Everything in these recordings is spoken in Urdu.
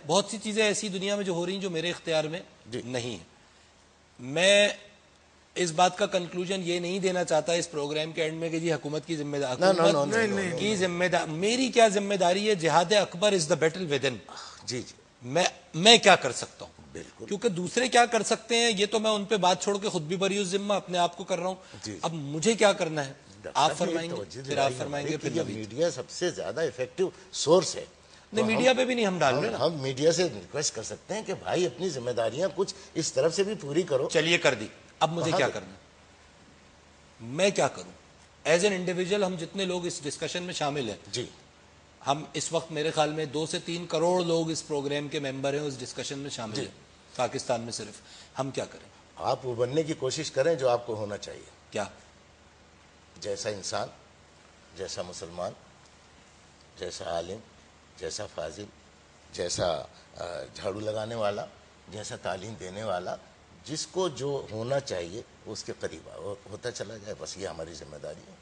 بہت سی چیزیں ایسی دنیا میں جو ہو رہی ہیں جو میرے اختیار میں نہیں ہیں. میں اس بات کا کنکلوژن یہ نہیں دینا چاہتا اس پروگرام کے اینڈ میں کہ جی حکومت کی ذمہ داری میری کیا ذمہ داری ہے. جہاد اکبر از دا بیٹل ود ان. جی میں کیا کر سکتا ہوں؟ بالکل. کیونکہ دوسرے کیا کر سکتے ہیں یہ تو میں ان پہ بات چھوڑ کے خود بھی بری ذمہ اپنے آپ کو کر رہا ہوں. اب مجھے کیا کرنا ہے آپ فرمائیں گے، پھر آپ فرمائیں گے. پھر میڈیا سب سے زیادہ ایفیکٹو سورس ہے. نہیں، میڈیا پہ بھی نہیں ہم ڈال رہے. ہم میڈیا سے ریکویسٹ کر سکتے ہیں کہ بھائی اپنی ذمہ داریاں کچھ اس طرف سے بھی پوری کرو. چلیے کر دی. اب مجھے کیا کرنا ہے؟ میں کیا کروں ایز این انڈیویجول؟ ہم جتنے لوگ اس ڈسکشن میں شامل ہیں، جی ہم اس وقت میرے خیال میں 2 سے 3 کروڑ لوگ اس پروگرام کے ممبر ہیں، اس ڈسکشن میں شامل ہیں پاکستان میں. صرف ہم کیا کریں؟ آپ وہ بننے کی کوشش کریں جو آپ کو ہونا چاہیے. کیا؟ جیسا انسان، جیسا مسلمان، جیسا عالم، جیسا فاضل، جیسا جھاڑو لگانے والا، جیسا تعلیم دینے والا، جس کو جو ہونا چاہیے اس کے قریب ہوتا چلا جائے. بس یہ ہماری ذمہ داری ہے.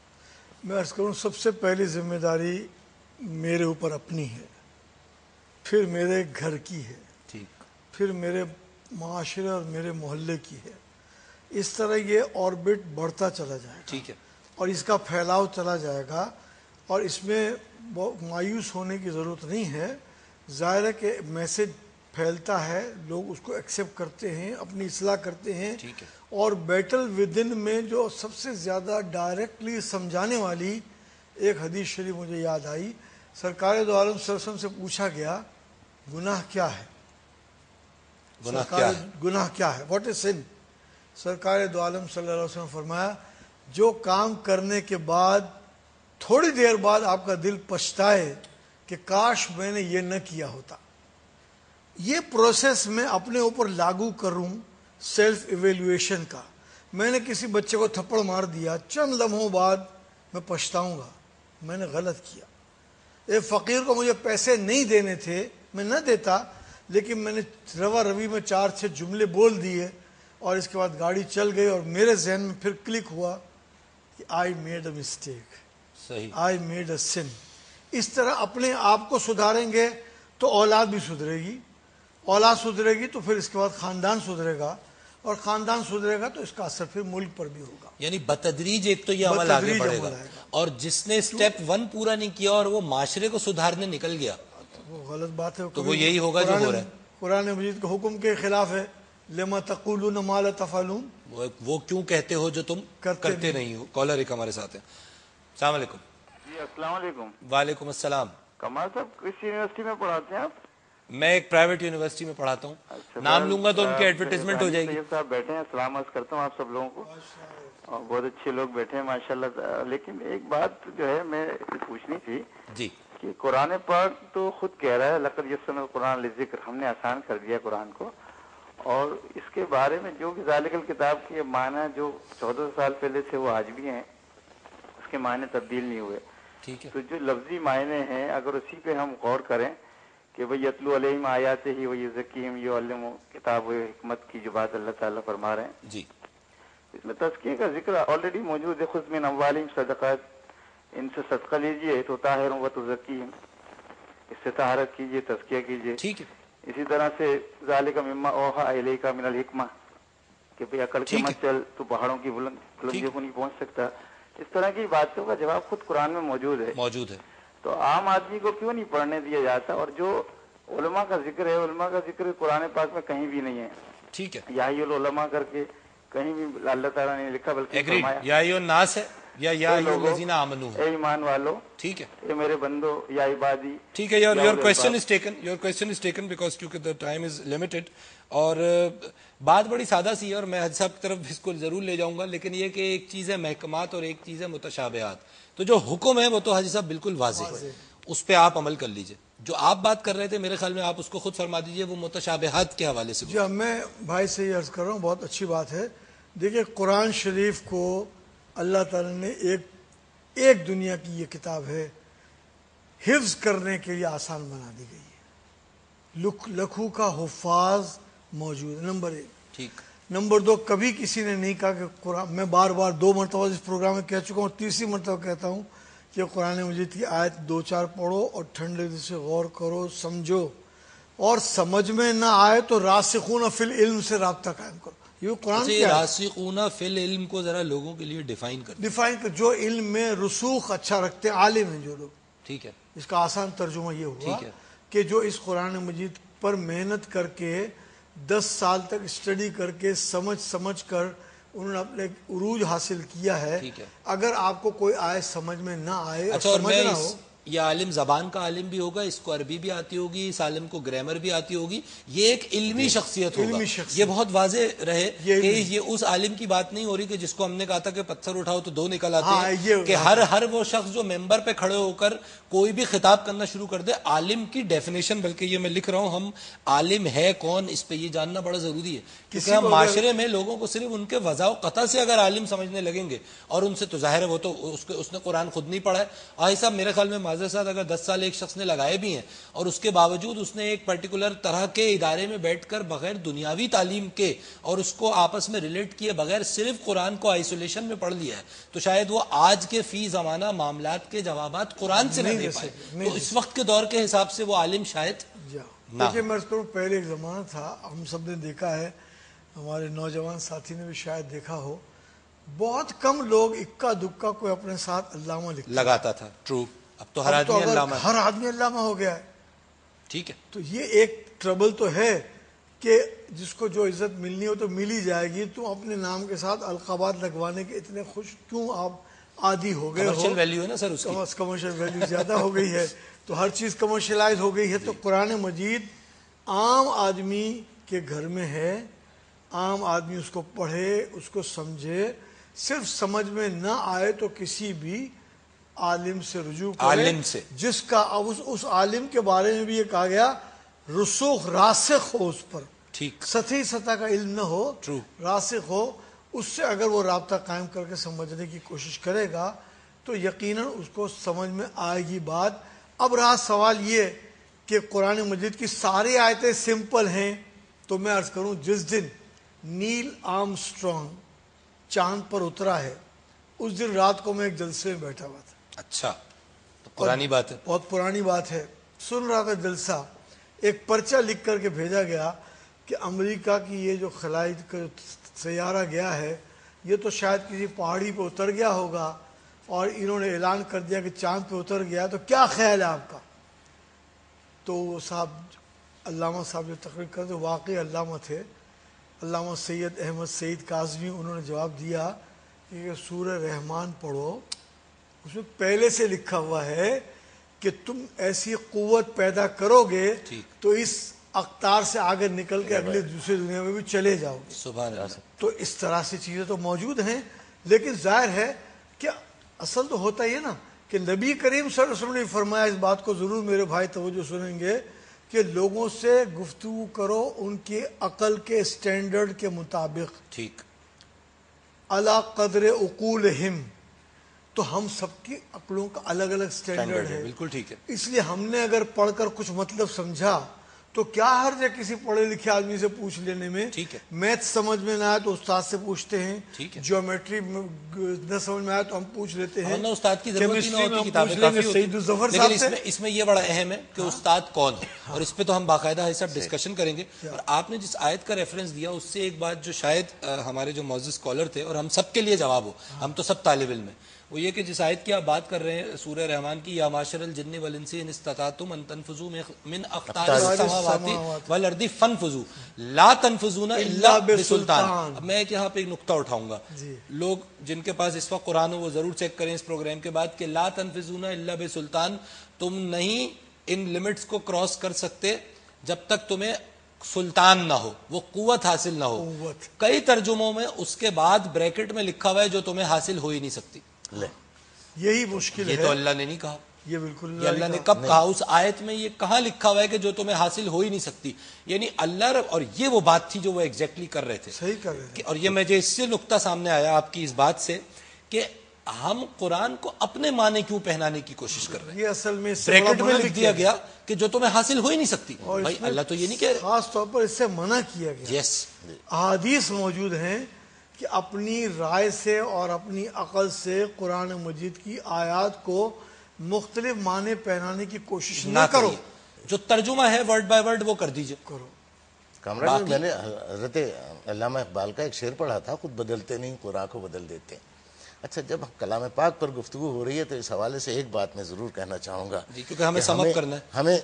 میں عرض کروں سب سے پہلی ذمہ داری میرے اوپر اپنی ہے، پھر میرے گھر کی ہے، ٹھیک، پھر میرے معاشرے اور میرے محلے کی ہے. اس طرح یہ آربٹ بڑھتا چلا جائے گا. ٹھیک ہے. اور اس کا پھیلاؤ چلا جائے گا. اور اس میں مایوس ہونے کی ضرورت نہیں ہے. ظاہر ہے کہ میسج پھیلتا ہے، لوگ اس کو ایکسیپٹ کرتے ہیں، اپنی اصلاح کرتے ہیں. ٹھیک ہے. اور بیٹل ود ان میں جو سب سے زیادہ ڈائریکٹلی سمجھانے والی ایک حدیث شریف مجھے یاد آئی. سرکار دو عالم صلی اللہ علیہ وسلم سے پوچھا گیا گناہ کیا ہے؟ گناہ کیا ہے؟ واٹ از سن؟ سرکار دو عالم صلی اللہ علیہ وسلم نے فرمایا جو کام کرنے کے بعد تھوڑی دیر بعد آپ کا دل پچھتائے کہ کاش میں نے یہ نہ کیا ہوتا. یہ پروسیس میں اپنے اوپر لاگو کروں سیلف ایویلویشن کا. میں نے کسی بچے کو تھپڑ مار دیا، چند لمحوں بعد میں پچھتاؤں گا میں نے غلط کیا. ایک فقیر کو مجھے پیسے نہیں دینے تھے، میں نہ دیتا، لیکن میں نے روا روی میں 4-6 جملے بول دیے اور اس کے بعد گاڑی چل گئی اور میرے ذہن میں پھر کلک ہوا کہ I made a mistake, I made a sin. اس طرح اپنے آپ کو سدھاریں گے تو اولاد بھی سدھرے گی، اولاد سدھرے گی تو پھر اس کے بعد خاندان سدھرے گا، اور خاندان سدھرے گا تو اس کا اثر پھر ملک پر بھی ہوگا. یعنی بتدریج ایک تو یہ عمل آگے بڑھے گا. اور جس نے سٹیپ 1 پورا نہیں کیا اور وہ معاشرے کو سدھارنے نکل گیا وہ غلط بات ہے. تو وہ یہی ہوگا جو ہو رہا ہے. قرآن مجید کے حکم کے خلاف ہے. لما تقولون ما لا تفعلون، وہ کیوں کہتے ہو جو تم کرتے نہیں ہو. کالر ایک ہمارے ساتھ ہے. السلام علیکم. جی السلام علیکم. وعلیکم السلام. کمال صاحب کس یونیورسٹی میں پڑھاتے ہیں آپ؟ میں ایک پرائیویٹ یونیورسٹی میں پڑھاتا ہوں. نام لوں گا تو ان کی ایڈورٹائزمنٹ ہو جائے گی. صاحب بیٹھے ہیں، سلام عرض کرتا ہوں آپ سب لوگوں کو. بہت اچھے لوگ بیٹھے ہیں ماشاءاللہ. لیکن ایک بات جو ہے میں پوچھنی تھی جی کہ قرآن پاک تو خود کہہ رہا ہے لقد یسرنا القرآن للذکر، ہم نے آسان کر دیا قرآن کو. اور اس کے بارے میں جو کہ ذالک الکتاب کے معنی جو 1400 سال پہلے سے وہ آج بھی ہیں، اس کے معنی تبدیل نہیں ہوئے. ٹھیک ہے. تو جو لفظی معنی ہیں اگر اسی پہ ہم غور کریں کہ بھئی یتلو علیہم آیاتہ ویزکیہم یعلم کتاب و حکمت کی جو بات اللہ تعالیٰ فرما رہے ہیں، جی اس میں تزکیے کا ذکر آلریڈی موجود ہے. خذ من اموالہم صدقات، ان سے صدقہ لیجئے تو طاہرون و تزکیہم، اس سے طہارت کیجئے، تزکیہ کیجئے. ٹھیک ہے. اسی طرح سے ذالک مما اوحی الیک من الحکمہ، کہ بھئی عقل کے مت چل تو پہاڑوں کی بلندیوں کو نہیں پہنچ سکتا. اس طرح کی باتوں کا جواب خود قرآن میں موجود ہے. تو عام آدمی کو کیوں نہیں پڑھنے دیا جاتا؟ اور جو علماء کا ذکر ہے، علماء کا ذکر قرآن پاک میں کہیں بھی نہیں ہے. ٹھیک ہے. یا العلماء کر کے کہیں بھی اللہ تعالیٰ نے لکھا، بلکہ فرمایا یا الناس ہے یا الذین آمنوا ہے. اے ایمان والو، ٹھیک ہے، اے میرے بندو، یا عبادی. ٹھیک ہے. Your question is taken because کیونکہ the time is limited. اور بات بڑی سادہ سی ہے اور میں حاجی صاحب کی طرف اس کو ضرور لے جاؤں گا، لیکن یہ کہ ایک چیز ہے محکمات اور ایک چیز ہے متشابہات. تو جو حکم ہے وہ تو حاجی صاحب بالکل واضح ہے، اس پہ آپ عمل کر لیجئے. جو آپ بات کر رہے تھے میرے خیال میں آپ اس کو خود فرما دیجئے، وہ متشابہات کے حوالے سے. جی میں بھائی سے یہ عرض کر رہا ہوں، بہت اچھی بات ہے. دیکھیں قرآن شریف کو اللہ تعالیٰ نے ایک دنیا کی یہ کتاب ہے، حفظ کرنے کے لیے آسان بنا دی گئی ہے. لکھوں کا حفاظ موجود ہے، نمبر 1. ٹھیک. نمبر 2، کبھی کسی نے نہیں کہا کہ قرآن، میں بار بار 2 مرتبہ اس پروگرام میں کہہ چکا ہوں، تیسری مرتبہ کہتا ہوں کہ قرآن مجید کی آیت 2-4 پڑھو اور ٹھنڈے دل سے غور کرو، سمجھو اور سمجھ میں نہ آئے تو راسخون فی العلم سے رابطہ قائم کرو. یہ قرآن اچھا، کیا ہے؟ راسخون فی العلم کو ذرا لوگوں کے لیے ڈیفائن کر. جو علم میں رسوخ اچھا رکھتے ہیں، عالم ہیں جو لوگ. ٹھیک ہے. اس کا آسان ترجمہ یہ ہوا ٹھیک ہے. کہ جو اس قرآن مجید پر محنت کر کے 10 سال تک اسٹڈی کر کے سمجھ کر انہوں نے اپنے عروج حاصل کیا ہے. ٹھیک ہے. اگر آپ کو کوئی آئے سمجھ میں نہ آئے اچھا، اور سمجھ میں نہ ہو، یہ عالم زبان کا عالم بھی ہوگا، اس کو عربی بھی آتی ہوگی، اس عالم کو گرامر بھی آتی ہوگی، یہ ایک علمی شخصیت ہوگا. علمی شخصیت. یہ بہت واضح رہے یہ کہ یہ اس عالم کی بات نہیں ہو رہی کہ جس کو ہم نے کہا تھا کہ پتھر اٹھاؤ تو 2 نکل آتے ہاں، ہیں، یہ کہ ہر وہ شخص جو ممبر پہ کھڑے ہو کر کوئی بھی خطاب کرنا شروع کر دے. عالم کی ڈیفینیشن، بلکہ یہ میں لکھ رہا ہوں، ہم عالم ہے کون اس پہ یہ جاننا بڑا ضروری ہے، کیونکہ ہم معاشرے میں لوگوں کو صرف ان کے وضع و قطع سے اگر عالم سمجھنے لگیں گے، اور ان سے تو ظاہر ہے وہ تو اس نے قرآن خود نہیں پڑھا ہے. آئی صاحب میرے خیال میں معذرت صاحب اگر 10 سال ایک شخص نے لگائے بھی ہیں اور اس کے باوجود اس نے ایک پرٹیکولر طرح کے ادارے میں بیٹھ کر بغیر دنیاوی تعلیم کے اور اس کو آپس میں ریلیٹ کیے بغیر صرف قرآن کو آئسولیشن میں پڑھ لیا ہے، تو شاید وہ آج کے فی زمانہ معاملات کے جوابات قرآن سے نہیں دے پائے. تو اس وقت کے دور کے حساب سے وہ عالم شاید دیکھیں میں اس کو پہلے ایک زمانہ تھا، ہم سب نے دیکھا ہے، ہمارے نوجوان ساتھی نے بھی شاید دیکھا ہو، بہت کم لوگ اکا دکا کوئی اپنے ساتھ علامہ لگاتا تھا. ٹرو. اب تو ہر آدمی علامہ ہے. ہر آدمی علامہ ہو گیا ہے. ٹھیک ہے. تو یہ ایک ٹربل تو ہے کہ جس کو جو عزت ملنی ہو تو مل ہی جائے گی. تم اپنے نام کے ساتھ القابات لگوانے کے اتنے خوش کیوں آپ عادی ہو گئے ہو؟ کمرشل ویلیو ہے نا سر اس کی. کمرشل ویلیو زیادہ ہو گئی ہے تو ہر چیز کمرشلائز ہو گئی ہے. تو قرآن مجید عام آدمی کے گھر میں ہے، عام آدمی اس کو پڑھے، اس کو سمجھے، صرف سمجھ میں نہ آئے تو کسی بھی عالم سے رجوع کرے، عالم سے جس کا اس عالم کے بارے میں بھی یہ کہا گیا رسوخ راسخ ہو، اس پر ٹھیک سطحی سطح کا علم نہ ہو، ٹرو راسخ ہو. اس سے اگر وہ رابطہ قائم کر کے سمجھنے کی کوشش کرے گا تو یقیناً اس کو سمجھ میں آئے گی بات. اب رہا سوال یہ کہ قرآن مجید کی ساری آیتیں سمپل ہیں، تو میں عرض کروں جس دن نیل آرم اسٹرانگ چاند پر اترا ہے اس دن رات کو میں ایک جلسے میں بیٹھا ہوا تھا. اچھا، تو پرانی بات ہے. بہت پرانی بات ہے. سن رہا تھا جلسہ، ایک پرچہ لکھ کر کے بھیجا گیا کہ امریکہ کی یہ جو خلائی کا سیارہ گیا ہے یہ تو شاید کسی پہاڑی پہ اتر گیا ہوگا اور انہوں نے اعلان کر دیا کہ چاند پہ اتر گیا، تو کیا خیال ہے آپ کا؟ تو وہ صاحب علامہ صاحب جو تقریر کرتے واقعی علامہ تھے، علامہ سید احمد سعید کاظمی، انہوں نے جواب دیا کہ سورہ رحمان پڑھو، اس میں پہلے سے لکھا ہوا ہے کہ تم ایسی قوت پیدا کرو گے تو اس اقطار سے آگے نکل کے اگلے دوسرے دنیا میں بھی چلے جاؤ گے. سبحان اللہ. تو اس طرح سے چیزیں تو موجود ہیں، لیکن ظاہر ہے کہ اصل تو ہوتا ہی ہے نا کہ نبی کریم صلی اللہ علیہ وسلم نے فرمایا، اس بات کو ضرور میرے بھائی توجہ سنیں گے، کہ لوگوں سے گفتگو کرو ان کی عقل کے سٹینڈرڈ کے مطابق. ٹھیک. علی قدر عقولہم، تو ہم سب کی عقلوں کا الگ الگ سٹینڈرڈ ہے. بالکل ٹھیک ہے. اس لیے ہم نے اگر پڑھ کر کچھ مطلب سمجھا تو کیا حرج ہے کسی پڑھے لکھے آدمی سے پوچھ لینے میں. ٹھیک ہے. میتھ سمجھ میں نہ آئے تو استاد سے پوچھتے ہیں، ٹھیک ہے. جیومیٹری نہ سمجھ میں آئے تو ہم پوچھ لیتے ہیں، استاد کی ضرورت ہی نہ ہوتی، کتابیں کافی ہوتی. لیکن اس میں یہ بڑا اہم ہے کہ استاد کون ہے، اور اس پہ تو ہم باقاعدہ ہے سب ڈسکشن کریں گے. اور آپ نے جس آیت کا ریفرنس دیا اس سے ایک بات جو شاید ہمارے جو معزز اسکالر تھے اور ہم سب کے لیے جواب ہو، ہم تو سب طالب علم ہیں، وہ یہ کہ جس آیت کی آپ بات کر رہے ہیں سورہ رحمان کی، یا معاشر الجن والانس ان استطعتم ان تنفذوا من اقطار السماوات والارض فانفذوا لا تنفذون الا بسلطان. اب میں یہاں پہ ایک نقطہ اٹھاؤں گا، لوگ جن کے پاس اس وقت قرآن ہو وہ ضرور چیک کریں اس پروگرام کے بعد کہ لا تنفذون الا بسلطان، تم نہیں ان لمٹس کو کراس کر سکتے جب تک تمہیں سلطان نہ ہو، وہ قوت حاصل نہ ہو. کئی ترجموں میں اس کے بعد بریکٹ میں لکھا ہوا ہے جو تمہیں حاصل ہو ہی نہیں سکتی. یہی مشکل ہے. یہ تو اللہ نے نہیں کہا، یہ بالکل یہ اللہ نے کب کہا؟ اس آیت میں یہ کہاں لکھا ہوا ہے کہ جو تمہیں حاصل ہو ہی نہیں سکتی؟ یعنی اللہ رب، اور یہ وہ بات تھی جو وہ ایگزیکٹلی کر رہے تھے، صحیح کر رہے تھے. اور یہ مجھے اس سے نقطہ سامنے آیا آپ کی اس بات سے کہ ہم قرآن کو اپنے معنی کیوں پہنانے کی کوشش کر رہے ہیں. یہ اصل میں بریکٹ میں لکھ دیا گیا کہ جو تمہیں حاصل ہو ہی نہیں سکتی. بھائی اللہ تو یہ نہیں کہہ رہے، خاص طور پر اس سے منع کیا گیا. یس، احادیث موجود ہیں کہ اپنی رائے سے اور اپنی عقل سے قرآن مجید کی آیات کو مختلف معنی پہنانے کی کوشش نہ کرو. جو ترجمہ ہے ورڈ بائی ورڈ وہ کر دیجئے. کامراد میں نے حضرت علامہ اقبال کا ایک شعر پڑھا تھا, خود بدلتے نہیں قرآن کو بدل دیتے. اچھا, جب کلام پاک پر گفتگو ہو رہی ہے تو اس حوالے سے ایک بات میں ضرور کہنا چاہوں گا, کیونکہ ہمیں سم اپ کرنا ہے, ہمیں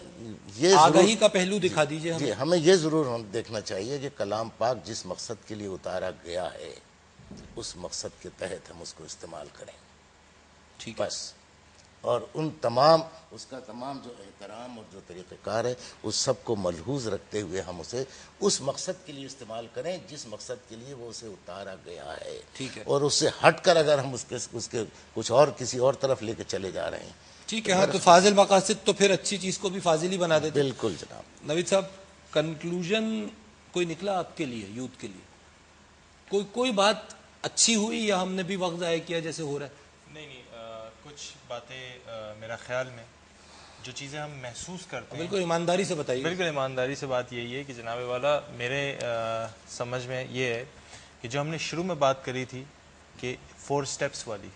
یہ آگاہی کا پہلو دکھا دیجئے. جی, ہمیں یہ ضرور دیکھنا چاہیے کہ کلام پاک جس مقصد کے لیے اتارا گیا ہے اس مقصد کے تحت ہم اس کو استعمال کریں. ٹھیک بس, اور ان تمام اس کا تمام جو احترام اور جو طریقہ کار ہے اس سب کو ملحوظ رکھتے ہوئے ہم اسے اس مقصد کے لیے استعمال کریں جس مقصد کے لیے وہ اسے اتارا گیا ہے. ٹھیک ہے, اور اس سے ہٹ کر اگر ہم اس کے کچھ اور کسی اور طرف لے کے چلے جا رہے ہیں. ٹھیک ہے, ہاں تو فاضل مقاصد تو پھر اچھی چیز کو بھی فاضل ہی بنا دیتے. بالکل جناب. نوید صاحب, کنکلوژن کوئی نکلا آپ کے لیے, یوتھ کے لیے کوئی بات اچھی ہوئی یا ہم نے بھی وقت ضائع کیا جیسے ہو رہا ہے؟ نہیں, کچھ باتیں میرا خیال میں جو چیزیں ہم محسوس کرتے ہیں, بالکل ایمانداری سے بتائیے. بالکل ایمانداری سے بات یہی ہے کہ جناب والا میرے سمجھ میں یہ ہے کہ جو ہم نے شروع میں بات کری تھی کہ 4 سٹیپس والی,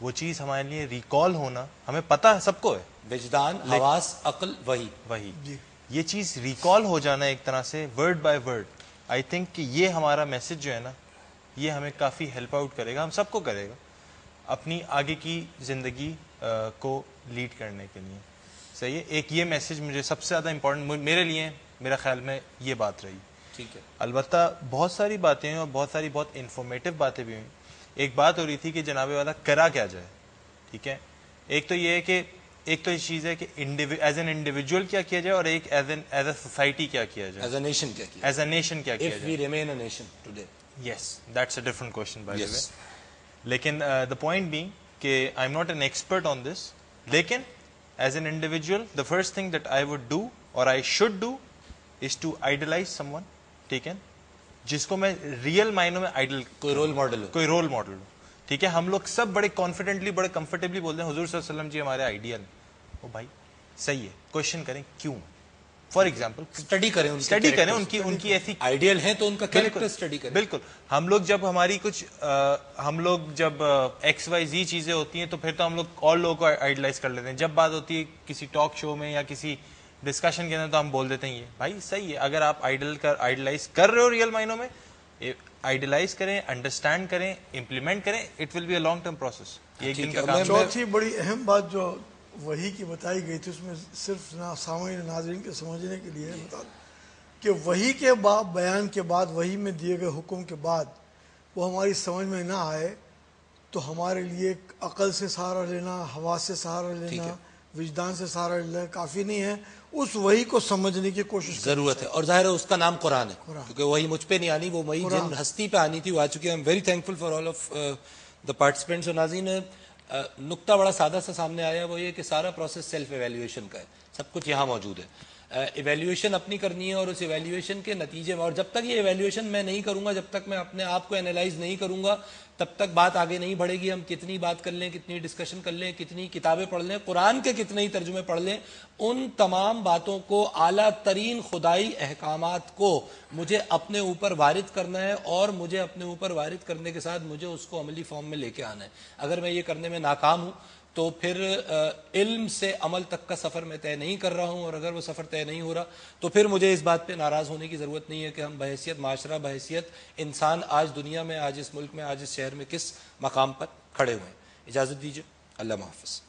وہ چیز ہمارے لیے ریکال ہونا, ہمیں پتہ ہے سب کو ہے, وجدان, حواس, عقل, وہی یہ چیز ریکال ہو جانا ایک طرح سے word by word. I think کہ یہ ہمارا میسج جو ہے نا, یہ ہمیں کافی ہیلپ آؤٹ کرے گا, ہم سب کو کرے گا اپنی آگے کی زندگی کو لیڈ کرنے کے لیے. صحیح ہے, ایک یہ میسج مجھے سب سے زیادہ امپورٹنٹ میرے لیے میرا خیال میں یہ بات رہی. ٹھیک ہے, البتہ بہت ساری باتیں ہیں اور بہت انفارمیٹیو باتیں بھی ہوئیں. ایک بات ہو رہی تھی کہ جناب والا کرا کیا جائے. ٹھیک ہے, ایک تو یہ ہے کہ ایک تو یہ چیز ہے کہ ایز این انڈیویجول کیا کیا جائے, اور ایک ایز اے سوسائٹی کیا کیا جائے, ایز اے نیشن کیا کیا, ایز اے نیشن کیا کیا if جائے. we remain a nation today. Yes, that's a different question by the way. Yes. لیکن the point being کہ I'm not an expert on this, لیکن as an individual the first thing that I would do or I should do is to idolize someone. ٹھیک ہے, جس کو میں ریئل معنوں میں آئیڈل, کوئی رول ماڈل ہو, کوئی رول ماڈل ہو. ٹھیک ہے, ہم لوگ سب بڑے کانفیڈنٹلی بڑے کمفرٹیبلی بولتے ہیں حضور صلی اللہ علیہ وسلم جی ہمارے آئیڈیل. او بھائی صحیح ہے, کوشچن کریں کیوں. فار ایگزامپل اسٹڈی کریں ان کی ایسی آئیڈیل ہیں تو ان کا کیریکٹر اسٹڈی کریں. بالکل, ہم لوگ جب ہماری کچھ ہم لوگ جب ایکس وائی زی چیزیں ہوتی ہیں تو پھر تو ہم لوگ اور لوگوں کو آئیڈلائز کر لیتے ہیں. جب بات ہوتی ہے کسی ٹاک شو میں یا کسی ڈسکشن کے اندر تو ہم بول دیتے ہیں یہ بھائی صحیح ہے. اگر آپ آئیڈلائز کر رہے ہو ریئل معنوں میں, آئیڈلائز کریں, انڈرسٹینڈ کریں, امپلیمنٹ کریں, it will be a long term process. ایک دن کا کام. چوتھی بڑی اہم بات جو وہی کی بتائی گئی تھی, اس میں صرف سامعین ناظرین کے سمجھنے کے لیے بتا دوں کہ وہی کے بیان کے بعد, وہی میں دیے گئے حکم کے بعد وہ ہماری سمجھ میں نہ آئے تو ہمارے لیے عقل سے سہارا لینا, حواس سے سہارا لینا, وجدان سے سہارا لینا کافی نہیں ہے. اس وہی کو سمجھنے کی کوشش ضرورت ہے, اور ظاہر ہے اس کا نام قرآن ہے, کیونکہ وہی مجھ پہ نہیں آنی, وہ وہی جن ہستی پہ آنی تھی وہ آ چکی ہے. I am very thankful for all of the participants. اور ناظرین, نقطہ بڑا سادہ سا سامنے آیا, وہ یہ کہ سارا پروسیس سیلف ایویلیویشن کا ہے, سب کچھ یہاں موجود ہے. ایویلیویشن اپنی کرنی ہے, اور اس ایویلیویشن کے نتیجے میں, اور جب تک یہ ایویلیویشن میں نہیں کروں گا, جب تک میں اپنے آپ کو انالائز نہیں کروں گا, تب تک بات آگے نہیں بڑھے گی. ہم کتنی بات کر لیں, کتنی ڈسکشن کر لیں, کتنی کتابیں پڑھ لیں, قرآن کے کتنے ہی ترجمے پڑھ لیں, ان تمام باتوں کو, اعلیٰ ترین خدائی احکامات کو مجھے اپنے اوپر وارد کرنا ہے, اور مجھے اپنے اوپر وارد کرنے کے ساتھ مجھے اس کو عملی فارم میں لے کے آنا ہے. اگر میں یہ کرنے میں ناکام ہوں تو پھر علم سے عمل تک کا سفر میں طے نہیں کر رہا ہوں, اور اگر وہ سفر طے نہیں ہو رہا تو پھر مجھے اس بات پہ ناراض ہونے کی ضرورت نہیں ہے کہ ہم بحیثیت معاشرہ, بحیثیت انسان آج دنیا میں, آج اس ملک میں, آج اس شہر میں کس مقام پر کھڑے ہوئے ہیں. اجازت دیجیے, اللہ حافظ.